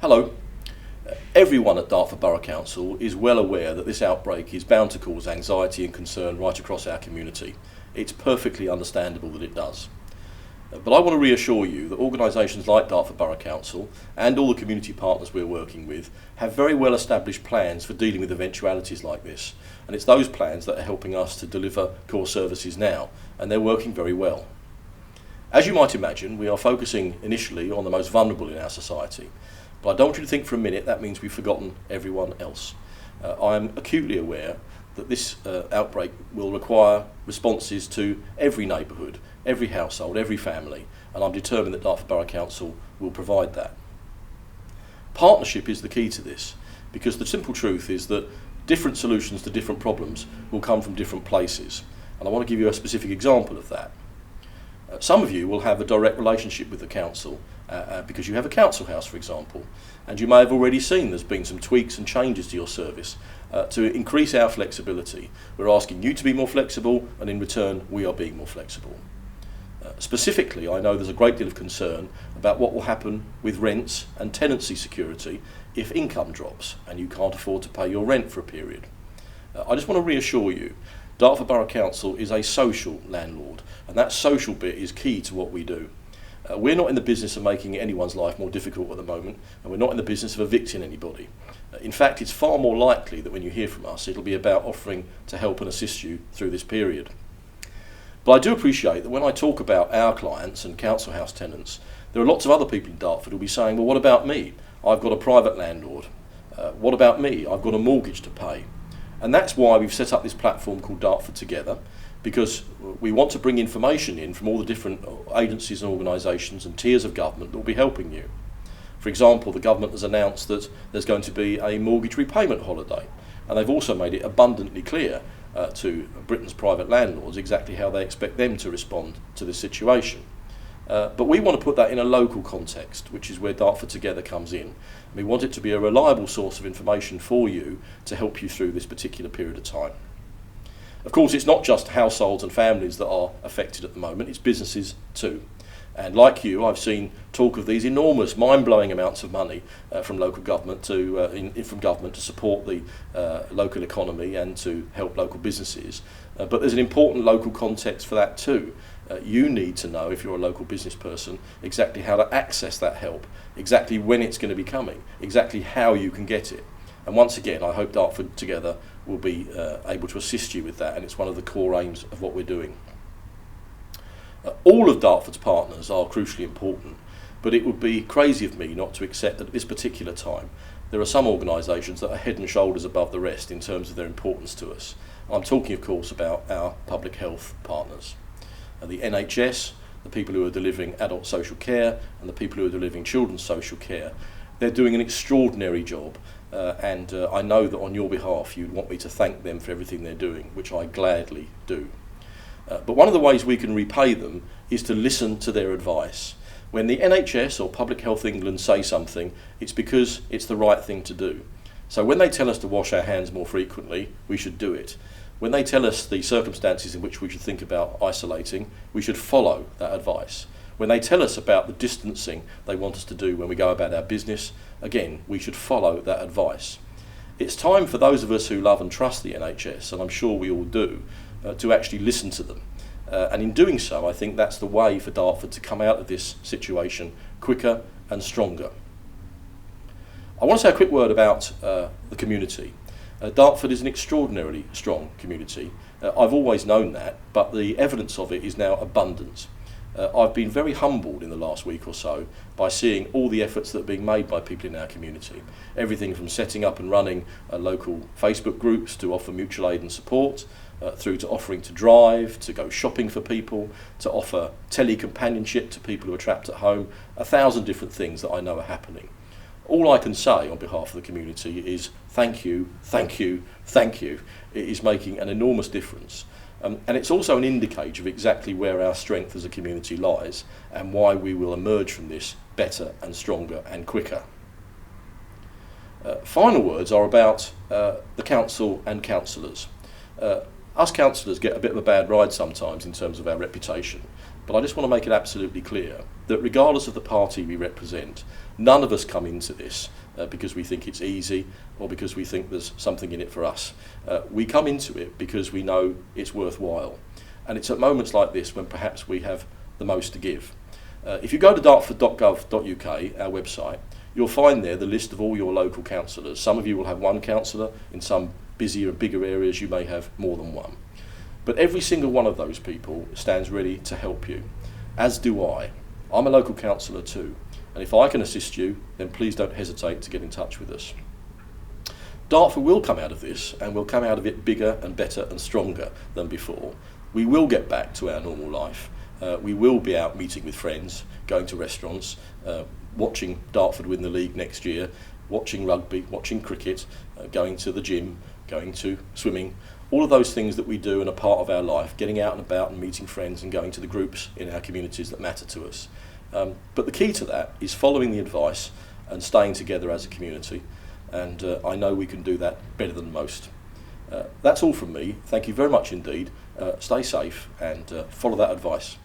Hello. Everyone at Dartford Borough Council is well aware that this outbreak is bound to cause anxiety and concern right across our community. It's perfectly understandable that it does. But I want to reassure you that organisations like Dartford Borough Council and all the community partners we're working with have very well established plans for dealing with eventualities like this. And it's those plans that are helping us to deliver core services now, and they're working very well. As you might imagine, we are focusing initially on the most vulnerable in our society. But I don't want you to think for a minute that means we've forgotten everyone else. I am acutely aware that this outbreak will require responses to every neighbourhood, every household, every family, and I'm determined that Dartford Borough Council will provide that. Partnership is the key to this, because the simple truth is that different solutions to different problems will come from different places, and I want to give you a specific example of that. Some of you will have a direct relationship with the council because you have a council house, for example, and you may have already seen there's been some tweaks and changes to your service to increase our flexibility. We're asking you to be more flexible, and in return we are being more flexible. Specifically, I know there's a great deal of concern about what will happen with rents and tenancy security if income drops and you can't afford to pay your rent for a period. I just want to reassure you, Dartford Borough Council is a social landlord, and that social bit is key to what we do. We're not in the business of making anyone's life more difficult at the moment, and we're not in the business of evicting anybody. In fact, it's far more likely that when you hear from us, it'll be about offering to help and assist you through this period. But I do appreciate that when I talk about our clients and council house tenants, there are lots of other people in Dartford who'll be saying, well, what about me? I've got a private landlord. What about me? I've got a mortgage to pay. And that's why we've set up this platform called Dartford Together, because we want to bring information in from all the different agencies and organisations and tiers of government that will be helping you. For example, the government has announced that there's going to be a mortgage repayment holiday, and they've also made it abundantly clear to Britain's private landlords exactly how they expect them to respond to this situation. But we want to put that in a local context, which is where Dartford Together comes in. We want it to be a reliable source of information for you to help you through this particular period of time. Of course, it's not just households and families that are affected at the moment, it's businesses too. And like you, I've seen talk of these enormous, mind-blowing amounts of money from local government from government to support the local economy and to help local businesses. But there's an important local context for that too. You need to know, if you're a local business person, exactly how to access that help, exactly when it's going to be coming, exactly how you can get it. And once again, I hope Dartford Together will be able to assist you with that, and it's one of the core aims of what we're doing. All of Dartford's partners are crucially important, but it would be crazy of me not to accept that at this particular time there are some organisations that are head and shoulders above the rest in terms of their importance to us. I'm talking, of course, about our public health partners. The NHS, the people who are delivering adult social care, and the people who are delivering children's social care. They're doing an extraordinary job, and I know that on your behalf you'd want me to thank them for everything they're doing, which I gladly do. But one of the ways we can repay them is to listen to their advice. When the NHS or Public Health England say something, it's because it's the right thing to do. So when they tell us to wash our hands more frequently, we should do it. When they tell us the circumstances in which we should think about isolating, we should follow that advice. When they tell us about the distancing they want us to do when we go about our business, again, we should follow that advice. It's time for those of us who love and trust the NHS, and I'm sure we all do, to actually listen to them. And in doing so, I think that's the way for Dartford to come out of this situation quicker and stronger. I want to say a quick word about the community. Dartford is an extraordinarily strong community. I've always known that, but the evidence of it is now abundant. I've been very humbled in the last week or so by seeing all the efforts that are being made by people in our community. Everything from setting up and running local Facebook groups to offer mutual aid and support, through to offering to drive, to go shopping for people, to offer tele-companionship to people who are trapped at home, 1,000 different things that I know are happening. All I can say on behalf of the community is thank you, thank you, thank you. It is making an enormous difference. And it's also an indicator of exactly where our strength as a community lies and why we will emerge from this better and stronger and quicker. Final words are about the council and councillors. Us councillors get a bit of a bad ride sometimes in terms of our reputation, but I just want to make it absolutely clear that regardless of the party we represent, none of us come into this because we think it's easy or because we think there's something in it for us. We come into it because we know it's worthwhile. And it's at moments like this when perhaps we have the most to give. If you go to dartford.gov.uk, our website, you'll find there the list of all your local councillors. Some of you will have one councillor. In some busier and bigger areas you may have more than one. But every single one of those people stands ready to help you, as do I. I'm a local councillor too, and if I can assist you, then please don't hesitate to get in touch with us. Dartford will come out of this, and we'll come out of it bigger and better and stronger than before. We will get back to our normal life. We will be out meeting with friends, going to restaurants, watching Dartford win the league next year, watching rugby, watching cricket, going to the gym, going to swimming, all of those things that we do and are part of our life, getting out and about and meeting friends and going to the groups in our communities that matter to us. But the key to that is following the advice and staying together as a community, and I know we can do that better than most. That's all from me. Thank you very much indeed. Stay safe and follow that advice.